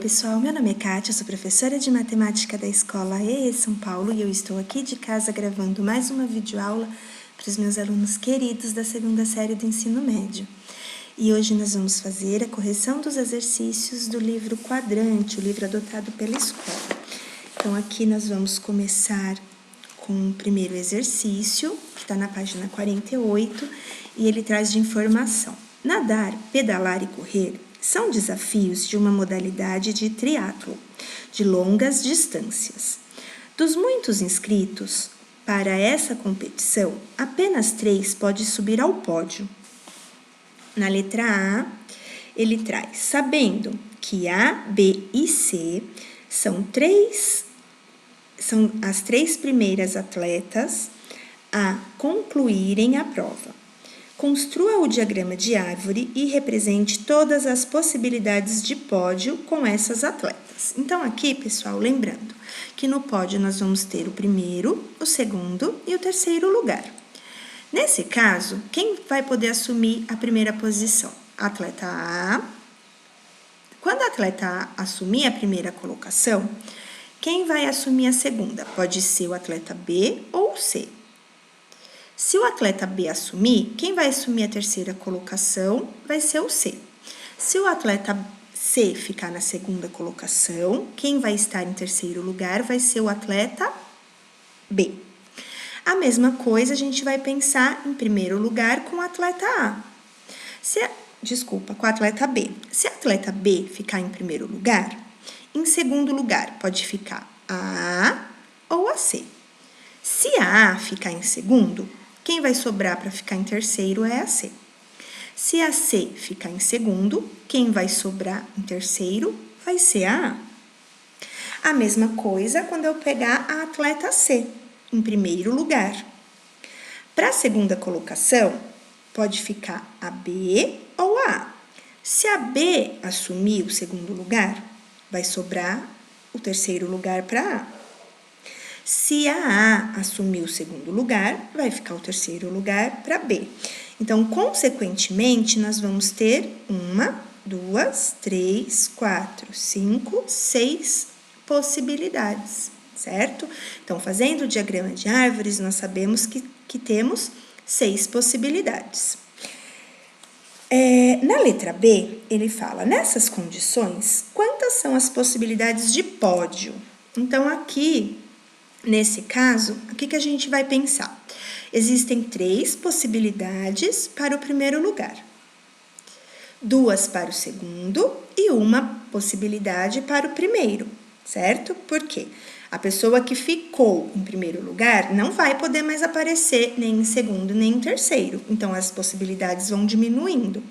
pessoal, meu nome é Kátia, sou professora de matemática da escola EE São Paulo e eu estou aqui de casa gravando mais uma videoaula para os meus alunos queridos da segunda série do ensino médio. E hoje nós vamos fazer a correção dos exercícios do livro Quadrante, o livro adotado pela escola. Então aqui nós vamos começar com o primeiro exercício, que está na página 48, e ele traz de informação. Nadar, pedalar e correr são desafios de uma modalidade de triatlo, de longas distâncias. Dos muitos inscritos para essa competição, apenas 3 podem subir ao pódio. Na letra A, ele traz, sabendo que A, B e C são as 3 primeiras atletas a concluírem a prova. Construa o diagrama de árvore e represente todas as possibilidades de pódio com essas atletas. Então, aqui, pessoal, lembrando que no pódio nós vamos ter o primeiro, o segundo e o terceiro lugar. Nesse caso, quem vai poder assumir a primeira posição? A atleta A. Quando a atleta A assumir a primeira colocação, quem vai assumir a segunda? Pode ser o atleta B ou o C. Se o atleta B assumir, quem vai assumir a terceira colocação vai ser o C. Se o atleta C ficar na segunda colocação, quem vai estar em terceiro lugar vai ser o atleta B. A mesma coisa a gente vai pensar em primeiro lugar com o atleta A. Com a atleta B. Se a atleta B ficar em primeiro lugar, em segundo lugar pode ficar a A ou a C. Se a A ficar em segundo, quem vai sobrar para ficar em terceiro é a C. Se a C ficar em segundo, quem vai sobrar em terceiro vai ser a A. A mesma coisa quando eu pegar a atleta C, em primeiro lugar. Para a segunda colocação, pode ficar a B ou a A. Se a B assumir o segundo lugar, vai sobrar o terceiro lugar para a A. Se a A assumir o segundo lugar, vai ficar o terceiro lugar para B. Então, consequentemente, nós vamos ter 1, 2, 3, 4, 5, 6 possibilidades, certo? Então, fazendo o diagrama de árvores, nós sabemos que temos 6 possibilidades. Na letra B, ele fala, nessas condições, quantas são as possibilidades de pódio? Então, aqui, nesse caso, o que a gente vai pensar? Existem 3 possibilidades para o primeiro lugar, 2 para o segundo e 1 possibilidade para o primeiro, certo? Por quê? A pessoa que ficou em primeiro lugar não vai poder mais aparecer nem em segundo nem em terceiro, então as possibilidades vão diminuindo.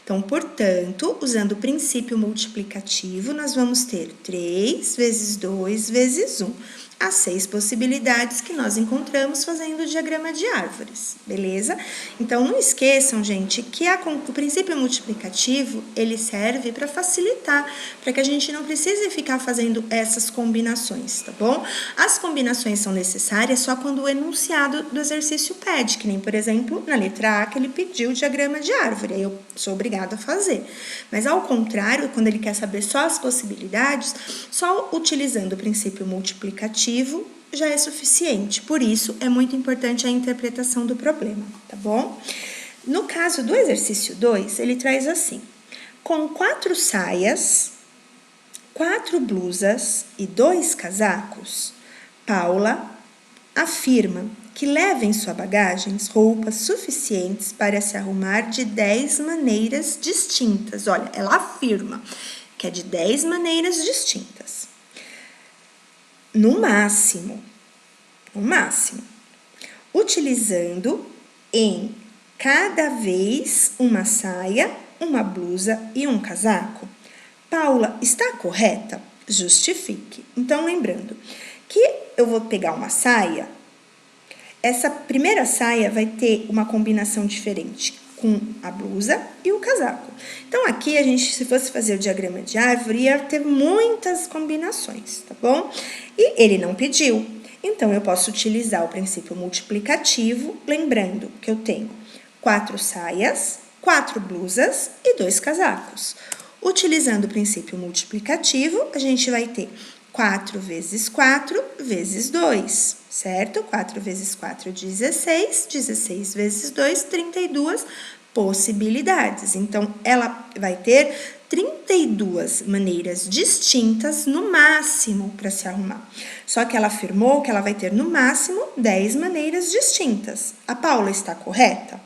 Então, portanto, usando o princípio multiplicativo, nós vamos ter 3 vezes 2 vezes 1. As 6 possibilidades que nós encontramos fazendo o diagrama de árvores, beleza? Então, não esqueçam, gente, que o princípio multiplicativo, ele serve para facilitar, para que a gente não precise ficar fazendo essas combinações, tá bom? As combinações são necessárias só quando o enunciado do exercício pede, que nem, por exemplo, na letra A, que ele pediu o diagrama de árvore, aí eu sou obrigada a fazer. Mas, ao contrário, quando ele quer saber só as possibilidades, só utilizando o princípio multiplicativo, já é suficiente, por isso é muito importante a interpretação do problema, tá bom? No caso do exercício 2, ele traz assim, com 4 saias, 4 blusas e 2 casacos, Paula afirma que leva em sua bagagem roupas suficientes para se arrumar de 10 maneiras distintas. Olha, ela afirma que é de 10 maneiras distintas. No máximo, utilizando em cada vez uma saia, uma blusa e um casaco. Paula, está correta? Justifique. Então, lembrando que eu vou pegar uma saia, essa primeira saia vai ter uma combinação diferente com a blusa e o casaco. Então, aqui, se fosse fazer o diagrama de árvore, ia ter muitas combinações, tá bom? E ele não pediu, então eu posso utilizar o princípio multiplicativo, lembrando que eu tenho 4 saias, 4 blusas e 2 casacos. Utilizando o princípio multiplicativo, a gente vai ter 4 vezes 4 vezes 2, certo? 4 vezes 4, 16, 16 vezes 2, 32 possibilidades. Então, ela vai ter 32 maneiras distintas no máximo para se arrumar. Só que ela afirmou que ela vai ter no máximo 10 maneiras distintas. A Paula está correta?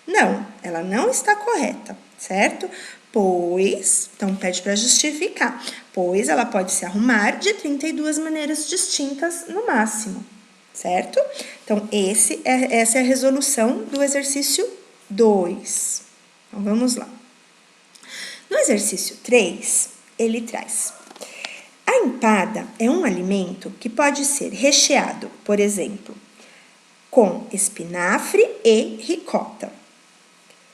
Não, ela não está correta, certo? Pois, então pede para justificar, pois ela pode se arrumar de 32 maneiras distintas no máximo, certo? Então, essa é a resolução do exercício 2. Então, vamos lá. No exercício 3, ele traz: a empada é um alimento que pode ser recheado, por exemplo, com espinafre e ricota,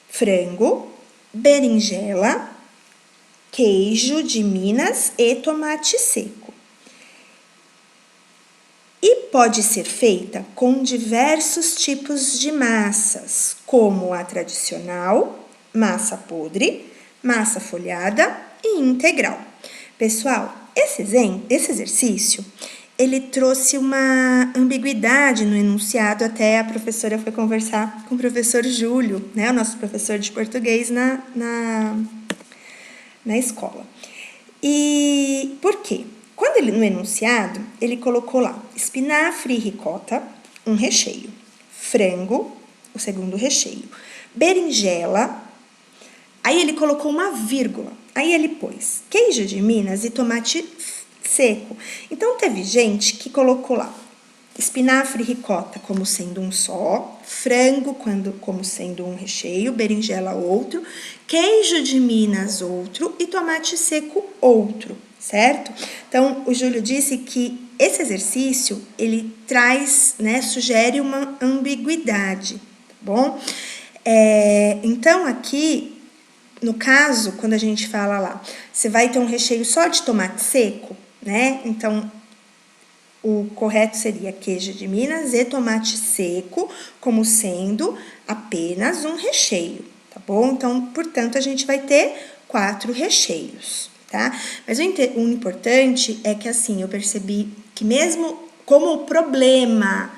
frango, berinjela, queijo de Minas e tomate seco. E pode ser feita com diversos tipos de massas, como a tradicional, massa podre, massa folhada e integral. Pessoal, esse exercício, ele trouxe uma ambiguidade no enunciado, até a professora foi conversar com o professor Júlio, né, o nosso professor de português na escola. E por quê? Quando ele, no enunciado, ele colocou lá espinafre e ricota, um recheio, frango, o segundo recheio, berinjela, aí ele colocou uma vírgula, aí ele pôs queijo de Minas e tomate seco. Então, teve gente que colocou lá espinafre e ricota como sendo um só, frango como sendo um recheio, berinjela outro, queijo de Minas outro e tomate seco outro, certo? Então, o Júlio disse que esse exercício, ele traz, né, sugere uma ambiguidade, tá bom? Então, aqui, no caso, quando a gente fala lá, você vai ter um recheio só de tomate seco, né? Então, o correto seria queijo de Minas e tomate seco, como sendo apenas um recheio, tá bom? Então, portanto, a gente vai ter 4 recheios, tá? Mas o importante é que, assim, eu percebi que mesmo como o problema,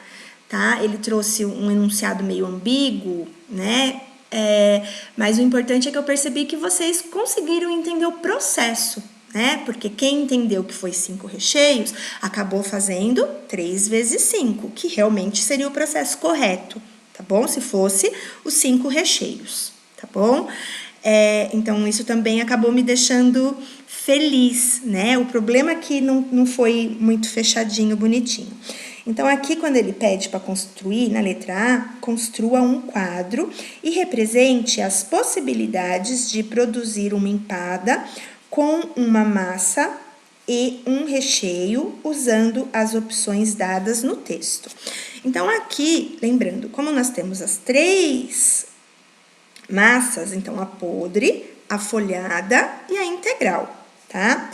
tá? Ele trouxe um enunciado meio ambíguo, né? Mas o importante é que eu percebi que vocês conseguiram entender o processo, né? Porque quem entendeu que foi 5 recheios, acabou fazendo 3 vezes 5, que realmente seria o processo correto, tá bom? Se fosse os 5 recheios, tá bom? Então, isso também acabou me deixando feliz, né? O problema é que não foi muito fechadinho, bonitinho. Então, aqui, quando ele pede para construir, na letra A, construa um quadro e represente as possibilidades de produzir uma empada com uma massa e um recheio, usando as opções dadas no texto. Então, aqui, lembrando, como nós temos as 3 massas, então a podre, a folhada e a integral, tá?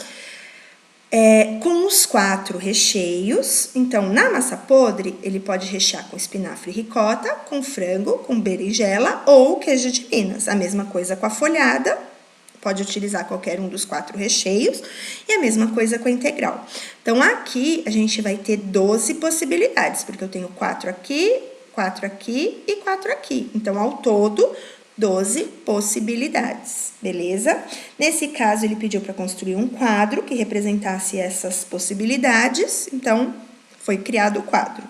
Com os 4 recheios, então, na massa podre, ele pode rechear com espinafre e ricota, com frango, com berinjela ou queijo de Minas. A mesma coisa com a folhada, pode utilizar qualquer um dos 4 recheios, e a mesma coisa com a integral. Então, aqui, a gente vai ter 12 possibilidades, porque eu tenho 4 aqui, 4 aqui e 4 aqui. Então, ao todo, 12 possibilidades, beleza? Nesse caso, ele pediu para construir um quadro que representasse essas possibilidades, então, foi criado o quadro.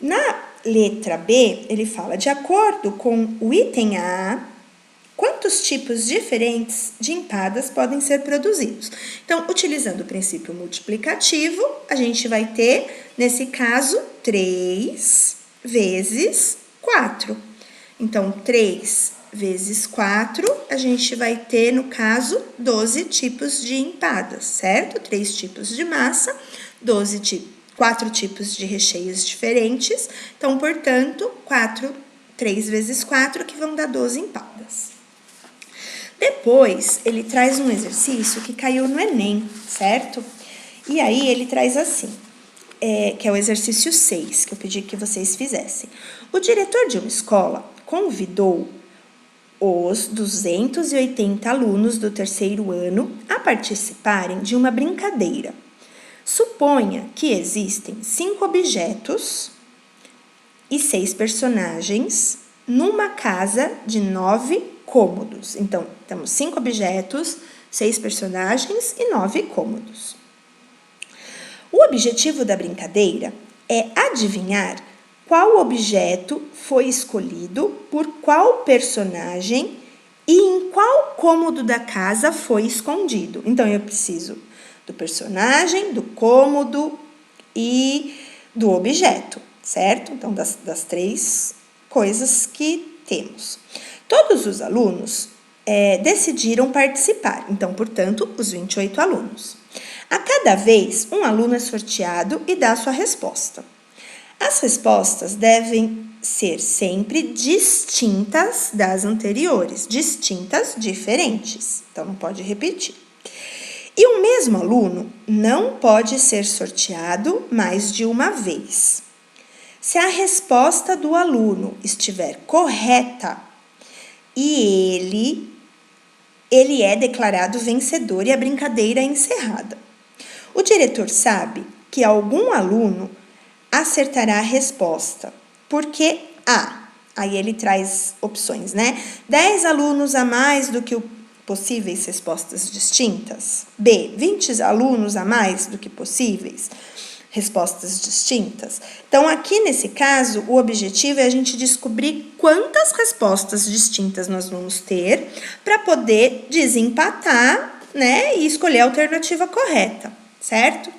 Na letra B, ele fala, de acordo com o item A, quantos tipos diferentes de empadas podem ser produzidos? Então, utilizando o princípio multiplicativo, a gente vai ter, nesse caso, 3 vezes 4. Então, 3 vezes 4, a gente vai ter, no caso, 12 tipos de empadas, certo? 3 tipos de massa, 4 tipos de recheios diferentes. Então, portanto, 3 vezes 4, que vão dar 12 empadas. Depois, ele traz um exercício que caiu no Enem, certo? E aí, ele traz assim, que é o exercício 6, que eu pedi que vocês fizessem. O diretor de uma escola convidou os 280 alunos do terceiro ano a participarem de uma brincadeira. Suponha que existem 5 objetos e 6 personagens numa casa de 9 cômodos. Então, temos 5 objetos, 6 personagens e 9 cômodos. O objetivo da brincadeira é adivinhar qual objeto foi escolhido por qual personagem e em qual cômodo da casa foi escondido. Então, eu preciso do personagem, do cômodo e do objeto, certo? Então, das 3 coisas que temos. Todos os alunos decidiram participar, então, portanto, os 28 alunos. A cada vez, um aluno é sorteado e dá a sua resposta. As respostas devem ser sempre distintas das anteriores, distintas, diferentes, então não pode repetir. E o mesmo aluno não pode ser sorteado mais de uma vez. Se a resposta do aluno estiver correta e ele é declarado vencedor e a brincadeira é encerrada. O diretor sabe que algum aluno acertará a resposta, porque aí ele traz opções, né? 10 alunos a mais do que possíveis respostas distintas. B, 20 alunos a mais do que possíveis respostas distintas. Então, aqui nesse caso, o objetivo é a gente descobrir quantas respostas distintas nós vamos ter para poder desempatar, né, e escolher a alternativa correta, certo?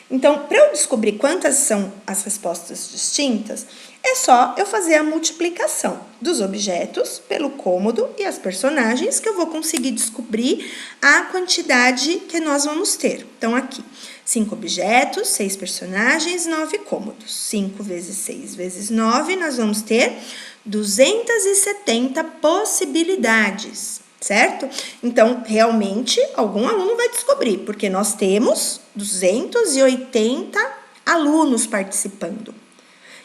Então, para eu descobrir quantas são as respostas distintas, é só eu fazer a multiplicação dos objetos pelo cômodo e as personagens, que eu vou conseguir descobrir a quantidade que nós vamos ter. Então, aqui, 5 objetos, 6 personagens, 9 cômodos. 5 vezes 6 vezes 9, nós vamos ter 270 possibilidades, certo? Então, realmente, algum aluno vai descobrir, porque nós temos 280 alunos participando.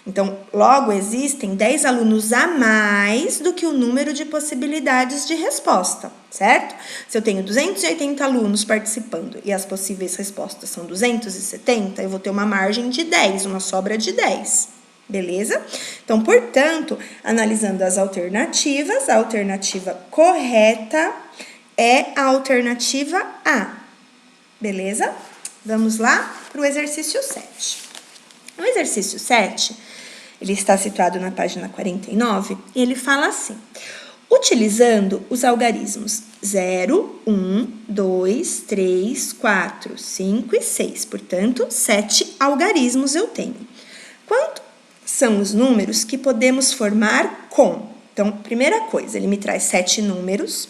Então, logo, existem 10 alunos a mais do que o número de possibilidades de resposta, certo? Se eu tenho 280 alunos participando e as possíveis respostas são 270, eu vou ter uma margem de 10, uma sobra de 10, beleza? Então, portanto, analisando as alternativas, a alternativa correta é a alternativa A, beleza? Vamos lá para o exercício 7. O exercício 7, ele está situado na página 49, e ele fala assim: utilizando os algarismos 0, 1, 2, 3, 4, 5 e 6, portanto, 7 algarismos eu tenho. Quantos são os números que podemos formar com? Então, primeira coisa, ele me traz 7 números.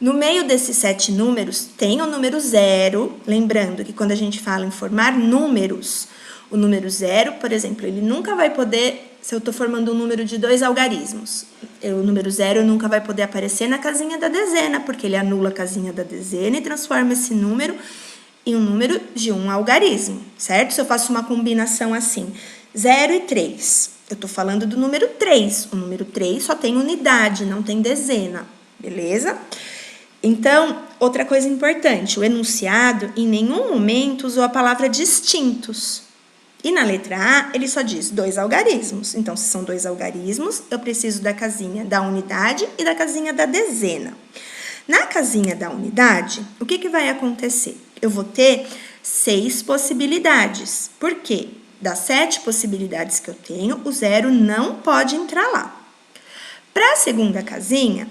No meio desses 7 números, tem o número 0, lembrando que quando a gente fala em formar números, o número 0, por exemplo, ele nunca vai poder, se eu estou formando um número de 2 algarismos, o número 0 nunca vai poder aparecer na casinha da dezena, porque ele anula a casinha da dezena e transforma esse número em um número de um algarismo, certo? Se eu faço uma combinação assim, 0 e 3, eu estou falando do número 3. O número 3 só tem unidade, não tem dezena, beleza? Então, outra coisa importante, o enunciado em nenhum momento usou a palavra distintos. E na letra A, ele só diz 2 algarismos. Então, se são 2 algarismos, eu preciso da casinha da unidade e da casinha da dezena. Na casinha da unidade, o que vai acontecer? Eu vou ter 6 possibilidades. Por quê? Das 7 possibilidades que eu tenho, o 0 não pode entrar lá. Para a segunda casinha,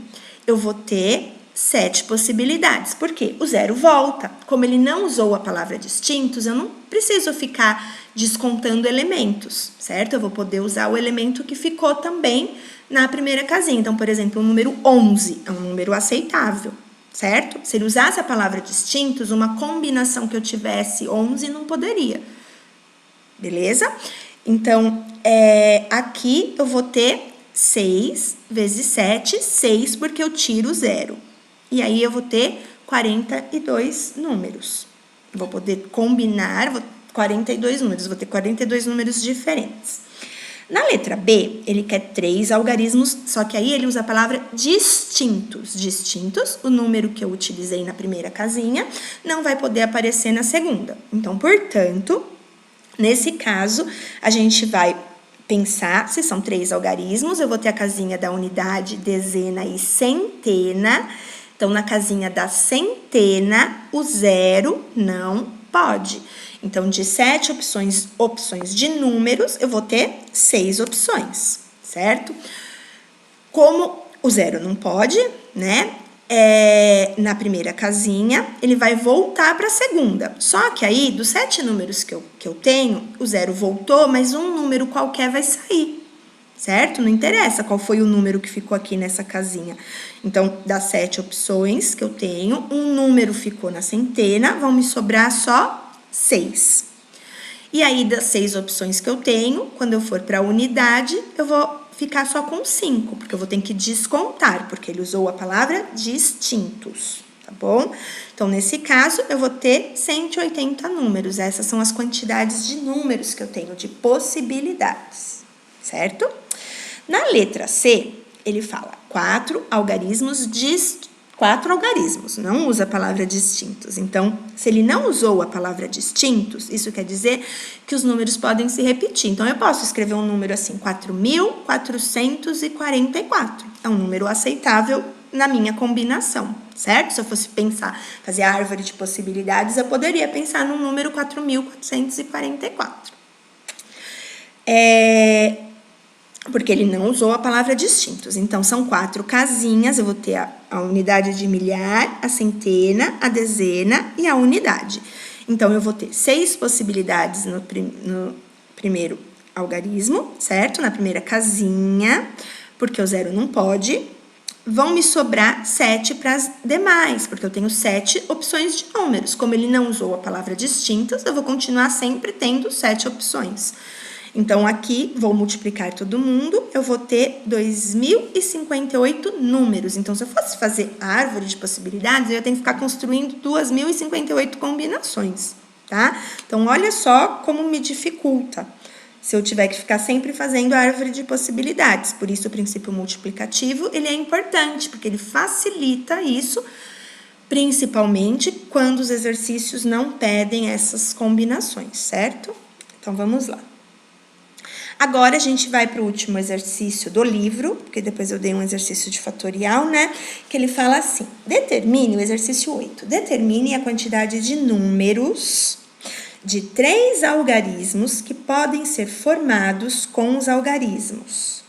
eu vou ter 7 possibilidades. Por quê? O 0 volta. Como ele não usou a palavra distintos, eu não preciso ficar descontando elementos, certo? Eu vou poder usar o elemento que ficou também na primeira casinha. Então, por exemplo, o número 11 é um número aceitável, certo? Se ele usasse a palavra distintos, uma combinação que eu tivesse 11 não poderia, beleza? Então, aqui eu vou ter 6 vezes 7, 6, porque eu tiro o 0. E aí, eu vou ter 42 números. Vou poder combinar 42 números, vou ter 42 números diferentes. Na letra B, ele quer 3 algarismos, só que aí ele usa a palavra distintos. Distintos, o número que eu utilizei na primeira casinha, não vai poder aparecer na segunda. Então, portanto, nesse caso, a gente vai pensar se são 3 algarismos, eu vou ter a casinha da unidade, dezena e centena. Então, na casinha da centena, o 0 não pode. Então, de 7 opções de números, eu vou ter 6 opções, certo? Como o 0 não pode, né? Na primeira casinha, ele vai voltar para a segunda. Só que aí, dos 7 números que eu tenho, o 0 voltou, mas um número qualquer vai sair, certo? Não interessa qual foi o número que ficou aqui nessa casinha. Então, das 7 opções que eu tenho, um número ficou na centena, vão me sobrar só 6. E aí, das 6 opções que eu tenho, quando eu for para a unidade, eu vou ficar só com 5, porque eu vou ter que descontar, porque ele usou a palavra distintos, tá bom? Então, nesse caso, eu vou ter 180 números. Essas são as quantidades de números que eu tenho, de possibilidades, certo? Na letra C, ele fala 4 algarismos, não usa a palavra distintos. Então, se ele não usou a palavra distintos, isso quer dizer que os números podem se repetir. Então, eu posso escrever um número assim, 4.444. É um número aceitável na minha combinação, certo? Se eu fosse pensar, fazer a árvore de possibilidades, eu poderia pensar no número 4.444. Porque ele não usou a palavra distintos. Então, são 4 casinhas, eu vou ter a unidade de milhar, a centena, a dezena e a unidade. Então, eu vou ter 6 possibilidades no primeiro algarismo, certo? Na primeira casinha, porque o 0 não pode. Vão me sobrar 7 para as demais, porque eu tenho 7 opções de números. Como ele não usou a palavra distintos, eu vou continuar sempre tendo 7 opções. Então, aqui, vou multiplicar todo mundo, eu vou ter 2.058 números. Então, se eu fosse fazer a árvore de possibilidades, eu ia ter que ficar construindo 2.058 combinações, tá? Então, olha só como me dificulta se eu tiver que ficar sempre fazendo a árvore de possibilidades. Por isso, o princípio multiplicativo, ele é importante, porque ele facilita isso, principalmente quando os exercícios não pedem essas combinações, certo? Então, vamos lá. Agora, a gente vai para o último exercício do livro, porque depois eu dei um exercício de fatorial, né? Que ele fala assim, determine, o exercício 8, determine a quantidade de números de 3 algarismos que podem ser formados com os algarismos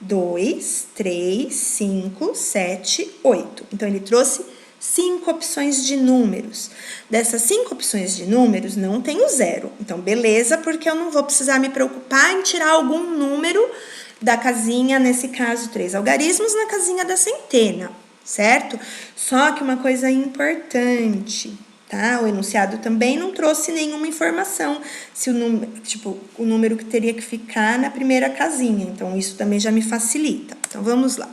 2, 3, 5, 7, 8. Então, ele trouxe 5 opções de números. Dessas 5 opções de números, não tem o 0. Então, beleza, porque eu não vou precisar me preocupar em tirar algum número da casinha, nesse caso, 3 algarismos, na casinha da centena, certo? Só que uma coisa importante, tá? O enunciado também não trouxe nenhuma informação se o número que teria que ficar na primeira casinha. Então, isso também já me facilita. Então, vamos lá.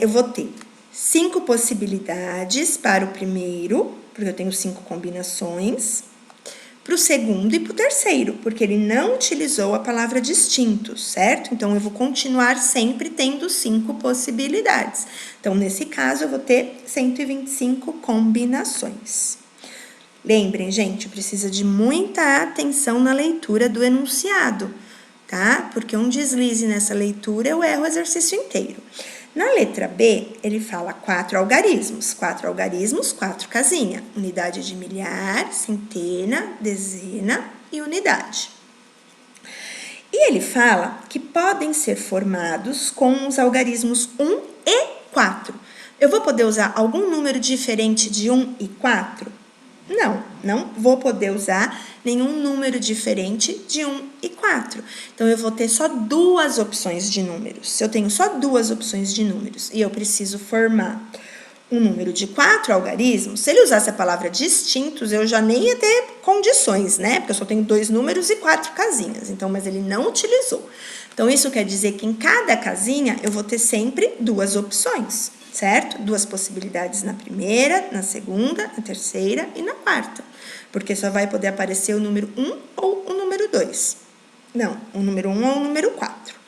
Eu vou ter 5 possibilidades para o primeiro, porque eu tenho 5 combinações, para o segundo e para o terceiro, porque ele não utilizou a palavra distintos, certo? Então, eu vou continuar sempre tendo 5 possibilidades. Então, nesse caso, eu vou ter 125 combinações. Lembrem, gente, precisa de muita atenção na leitura do enunciado, tá? Porque um deslize nessa leitura, eu erro o exercício inteiro. Na letra B, ele fala 4 algarismos. 4 algarismos, 4 casinhas. Unidade de milhar, centena, dezena e unidade. E ele fala que podem ser formados com os algarismos 1 e 4. Eu vou poder usar algum número diferente de 1 e 4? Não vou poder usar nenhum número diferente de 1 e 4. Então, eu vou ter só 2 opções de números. Se eu tenho só 2 opções de números e eu preciso formar um número de 4 algarismos, se ele usasse a palavra distintos, eu já nem ia ter condições, né? Porque eu só tenho 2 números e 4 casinhas. Então, mas ele não utilizou. Então, isso quer dizer que em cada casinha eu vou ter sempre 2 opções, certo? 2 possibilidades na primeira, na segunda, na terceira e na quarta. Porque só vai poder aparecer o número 1 ou o número 2. Não, o número 1 é o número 4.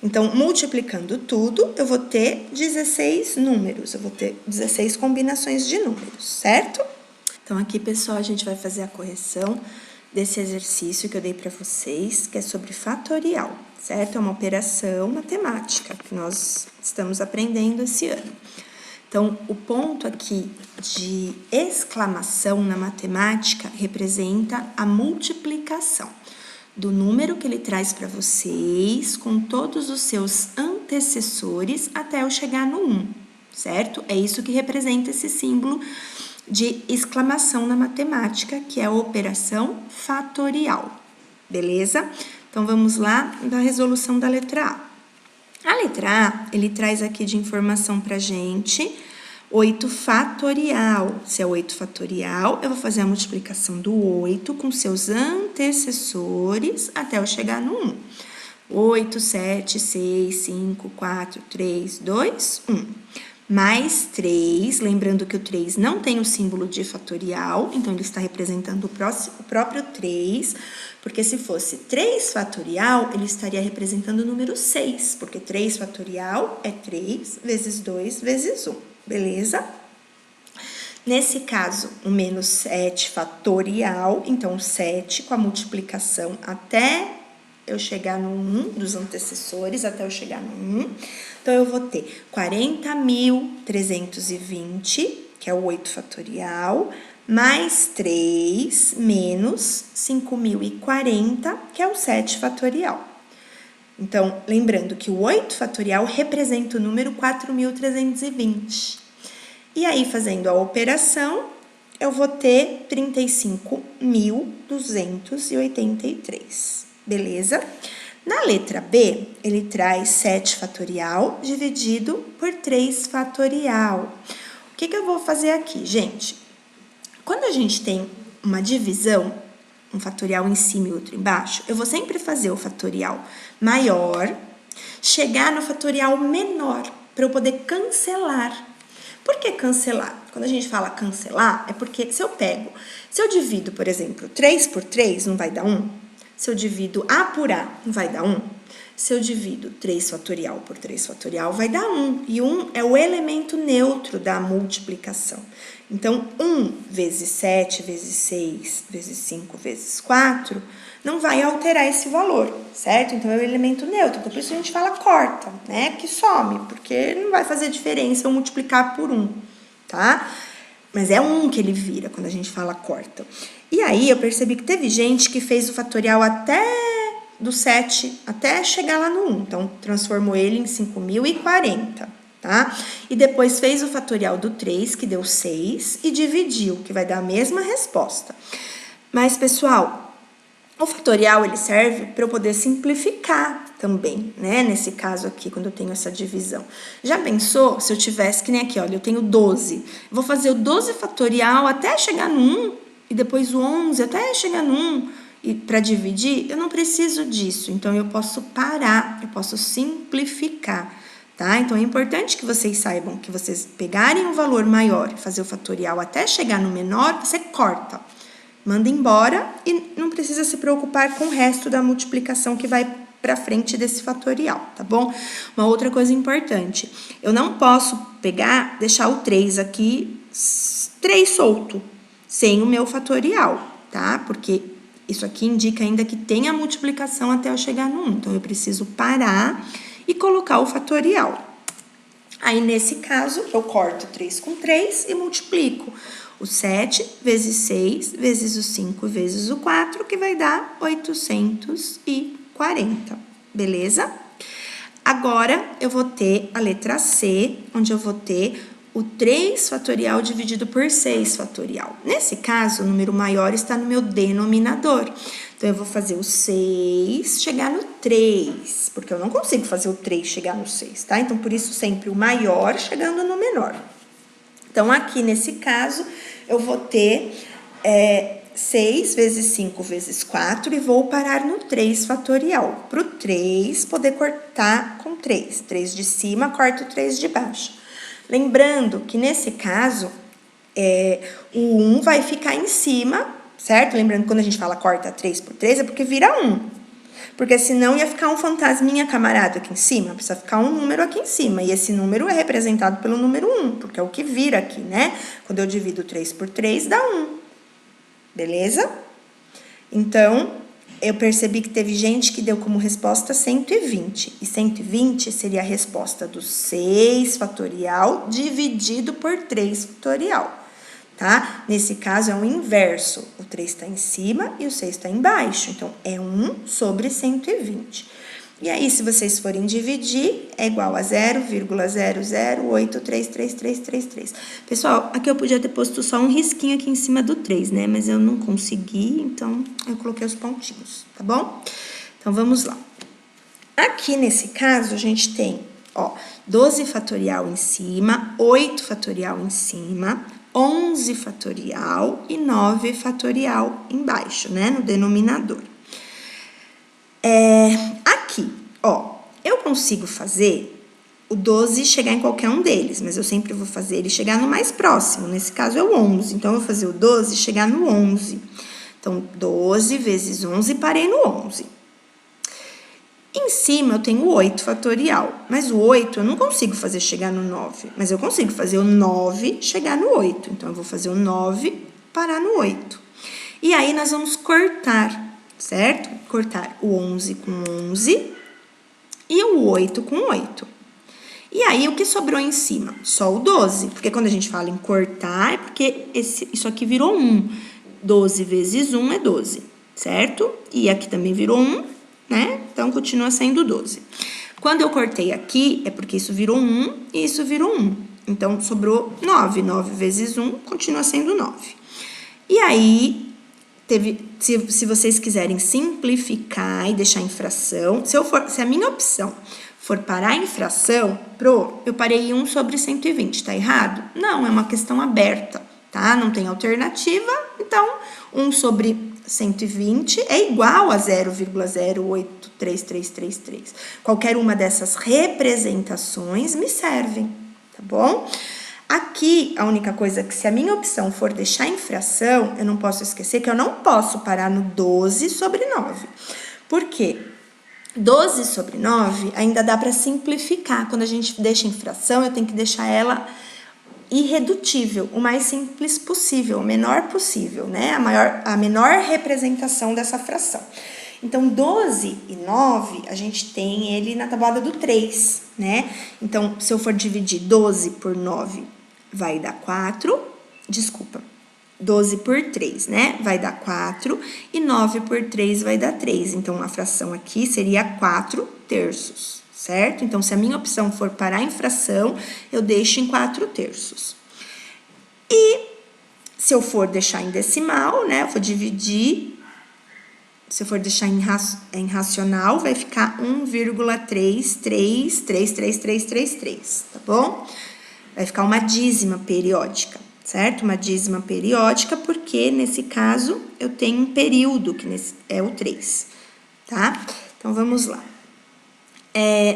Então, multiplicando tudo, eu vou ter 16 números, eu vou ter 16 combinações de números, certo? Então, aqui, pessoal, a gente vai fazer a correção desse exercício que eu dei para vocês, que é sobre fatorial, certo? É uma operação matemática que nós estamos aprendendo esse ano. Então, o ponto aqui de exclamação na matemática representa a multiplicação do número que ele traz para vocês com todos os seus antecessores até eu chegar no 1, certo? É isso que representa esse símbolo de exclamação na matemática, que é a operação fatorial, beleza? Então, vamos lá da resolução da letra A. A letra A, ele traz aqui de informação pra gente 8 fatorial. Se é 8 fatorial, eu vou fazer a multiplicação do 8 com seus antecessores até eu chegar no 1. 8, 7, 6, 5, 4, 3, 2, 1. Mais 3, lembrando que o 3 não tem o símbolo de fatorial, então ele está representando o próprio 3, porque se fosse 3 fatorial, ele estaria representando o número 6, porque 3 fatorial é 3 vezes 2 vezes 1, beleza? Nesse caso, o menos 7 fatorial, então 7 com a multiplicação até eu chegar no 1 dos antecessores, até eu chegar no 1. Então, eu vou ter 40.320, que é o 8 fatorial, mais 3, menos 5.040, que é o 7 fatorial. Então, lembrando que o 8 fatorial representa o número 4.320. E aí, fazendo a operação, eu vou ter 35.283, beleza? Na letra B, ele traz 7 fatorial dividido por 3 fatorial. O que eu vou fazer aqui, gente? Quando a gente tem uma divisão, um fatorial em cima e outro embaixo, eu vou sempre fazer o fatorial maior, chegar no fatorial menor, para eu poder cancelar. Por que cancelar? Quando a gente fala cancelar, é porque se eu divido, por exemplo, 3 por 3, não vai dar 1? Se eu divido A por A, não vai dar 1? Se eu divido 3 fatorial por 3 fatorial, vai dar 1. E 1 é o elemento neutro da multiplicação. Então, 1 vezes 7, vezes 6, vezes 5, vezes 4, não vai alterar esse valor, certo? Então, é o elemento neutro. Então, por isso a gente fala corta, né? Que some, porque não vai fazer diferença eu multiplicar por 1, tá? Mas é 1 que ele vira quando a gente fala corta. E aí, eu percebi que teve gente que fez o fatorial até do 7, até chegar lá no 1. Então, transformou ele em 5.040, tá? E depois fez o fatorial do 3, que deu 6, e dividiu, que vai dar a mesma resposta. Mas, pessoal, o fatorial, ele serve para eu poder simplificar também, né? Nesse caso aqui, quando eu tenho essa divisão. Já pensou se eu tivesse, que nem aqui, olha, eu tenho 12. Vou fazer o 12 fatorial até chegar no 1, e depois o 11 até chegar no 1, e para dividir, eu não preciso disso. Então, eu posso parar, eu posso simplificar, tá? Então, é importante que vocês saibam que vocês pegarem um valor maior e fazer o fatorial até chegar no menor, você corta. Manda embora e não precisa se preocupar com o resto da multiplicação que vai para frente desse fatorial, tá bom? Uma outra coisa importante, eu não posso deixar o 3 aqui, 3 solto, sem o meu fatorial, tá? Porque isso aqui indica ainda que tem a multiplicação até eu chegar no 1. Então, eu preciso parar e colocar o fatorial. Aí, nesse caso, eu corto 3 com 3 e multiplico o 7 vezes 6 vezes o 5 vezes o 4, que vai dar 840, beleza? Agora, eu vou ter a letra C, onde eu vou ter o 3 fatorial dividido por 6 fatorial. Nesse caso, o número maior está no meu denominador. Então, eu vou fazer o 6 chegar no 3, porque eu não consigo fazer o 3 chegar no 6, tá? Então, por isso, sempre o maior chegando no menor. Então, aqui nesse caso, eu vou ter 6 vezes 5 vezes 4 e vou parar no 3 fatorial. Para o 3 poder cortar com 3. 3 de cima, corta o 3 de baixo. Lembrando que nesse caso, o 1 vai ficar em cima, certo? Lembrando que quando a gente fala corta 3 por 3 é porque vira 1. Porque senão ia ficar um fantasminha camarada aqui em cima, precisa ficar um número aqui em cima, e esse número é representado pelo número 1, porque é o que vira aqui, né? Quando eu divido 3 por 3, dá 1, beleza? Então, eu percebi que teve gente que deu como resposta 120, e 120 seria a resposta do 6 fatorial dividido por 3 fatorial, tá? Nesse caso, é o inverso, o 3 está em cima e o 6 está embaixo, então, é 1 sobre 120. E aí, se vocês forem dividir, é igual a 0,00833333. Pessoal, aqui eu podia ter posto só um risquinho aqui em cima do 3, né? Mas eu não consegui, então eu coloquei os pontinhos, tá bom? Então, vamos lá. Aqui, nesse caso, a gente tem, ó, 12 fatorial em cima, 8 fatorial em cima, 11 fatorial e 9 fatorial embaixo, né? No denominador. Aqui, ó, eu consigo fazer o 12 chegar em qualquer um deles, mas eu sempre vou fazer ele chegar no mais próximo, nesse caso é o 11, então eu vou fazer o 12 chegar no 11. Então, 12 vezes 11, parei no 11. Em cima eu tenho o 8 fatorial, mas o 8 eu não consigo fazer chegar no 9, mas eu consigo fazer o 9 chegar no 8, então eu vou fazer o 9 parar no 8. E aí nós vamos cortar, certo? Cortar o 11 com 11 e o 8 com 8. E aí, o que sobrou em cima? Só o 12, porque quando a gente fala em cortar, é porque isso aqui virou 1. 12 vezes 1 é 12, certo? E aqui também virou 1, né? Então, continua sendo 12. Quando eu cortei aqui, é porque isso virou 1 e isso virou 1. Então, sobrou 9. 9 vezes 1 continua sendo 9. E aí, se vocês quiserem simplificar e deixar em fração, se a minha opção for parar em fração, eu parei em 1 sobre 120, tá errado? Não, é uma questão aberta, tá? Não tem alternativa, então 1 sobre 120 é igual a 0,083333. Qualquer uma dessas representações me servem, tá bom? Aqui, a única coisa que se a minha opção for deixar em fração, eu não posso esquecer que eu não posso parar no 12 sobre 9. Por quê? 12 sobre 9 ainda dá para simplificar. Quando a gente deixa em fração, eu tenho que deixar ela irredutível, o mais simples possível, o menor possível, né? A menor representação dessa fração. Então, 12 e 9, a gente tem ele na tabuada do 3, né? Então, se eu for dividir 12 por 9, vai dar 4, desculpa, 12 por 3, né? Vai dar 4 e 9 por 3 vai dar 3. Então, a fração aqui seria 4 terços, certo? Então, se a minha opção for parar em fração, eu deixo em 4 terços. E se eu for deixar em decimal, né? Eu vou dividir, se eu for deixar em racional, vai ficar 1,333333, tá bom? Vai ficar uma dízima periódica, certo? Uma dízima periódica, porque nesse caso eu tenho um período, que é o 3, tá? Então, vamos lá.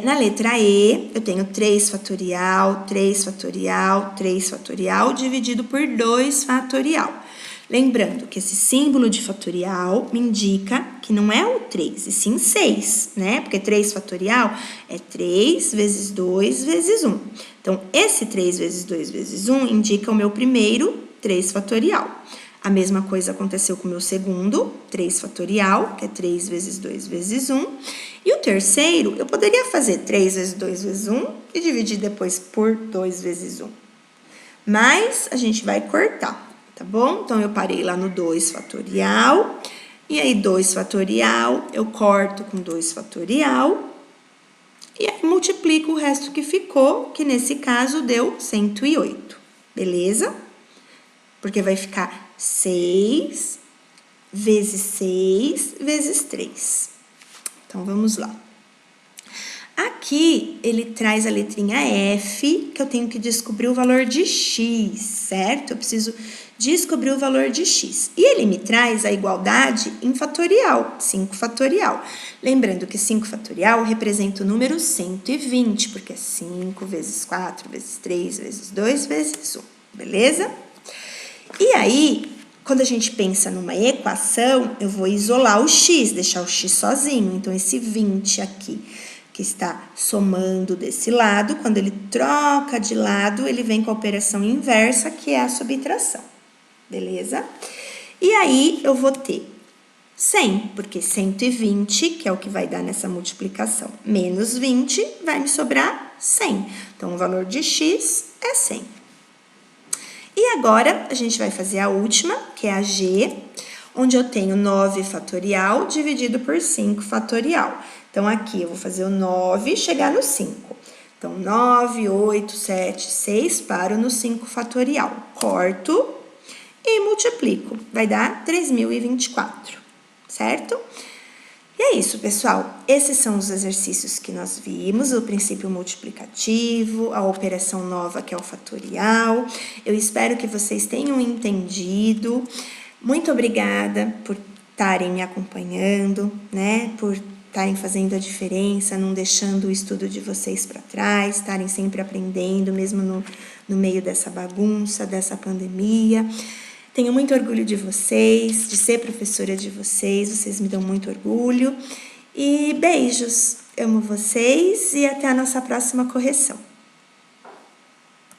Na letra E, eu tenho 3 fatorial, 3 fatorial, 3 fatorial, dividido por 2 fatorial. Lembrando que esse símbolo de fatorial me indica que não é o 3, e sim 6, né? Porque 3 fatorial é 3 vezes 2 vezes 1. Então, esse 3 vezes 2 vezes 1 indica o meu primeiro 3 fatorial. A mesma coisa aconteceu com o meu segundo, 3 fatorial, que é 3 vezes 2 vezes 1. E o terceiro, eu poderia fazer 3 vezes 2 vezes 1 e dividir depois por 2 vezes 1. Mas a gente vai cortar, tá bom? Então, eu parei lá no 2 fatorial, e aí 2 fatorial, eu corto com 2 fatorial, e aí multiplico o resto que ficou, que nesse caso deu 108, beleza? Porque vai ficar 6 vezes 6 vezes 3. Então, vamos lá. Aqui, ele traz a letrinha F, que eu tenho que descobrir o valor de x, certo? Eu preciso descobrir o valor de x. E ele me traz a igualdade em fatorial, 5 fatorial. Lembrando que 5 fatorial representa o número 120, porque é 5 vezes 4 vezes 3 vezes 2 vezes 1, beleza? E aí, Quando a gente pensa numa equação, eu vou isolar o x, deixar o x sozinho. Então, esse 20 aqui, que está somando desse lado, quando ele troca de lado, ele vem com a operação inversa, que é a subtração. Beleza? E aí, eu vou ter 100, porque 120, que é o que vai dar nessa multiplicação, menos 20, vai me sobrar 100. Então, o valor de x é 100. E agora, a gente vai fazer a última, que é a g, onde eu tenho 9 fatorial dividido por 5 fatorial. Então, aqui eu vou fazer o 9 chegar no 5. Então, 9, 8, 7, 6, paro no 5 fatorial. Corto e multiplico. Vai dar 3.024, certo? E é isso, pessoal. Esses são os exercícios que nós vimos, o princípio multiplicativo, a operação nova, que é o fatorial. Eu espero que vocês tenham entendido. Muito obrigada por estarem me acompanhando, né? Por estarem fazendo a diferença, não deixando o estudo de vocês para trás, estarem sempre aprendendo, mesmo no meio dessa bagunça, dessa pandemia. Tenho muito orgulho de vocês, de ser professora de vocês me dão muito orgulho. E beijos, amo vocês e até a nossa próxima correção.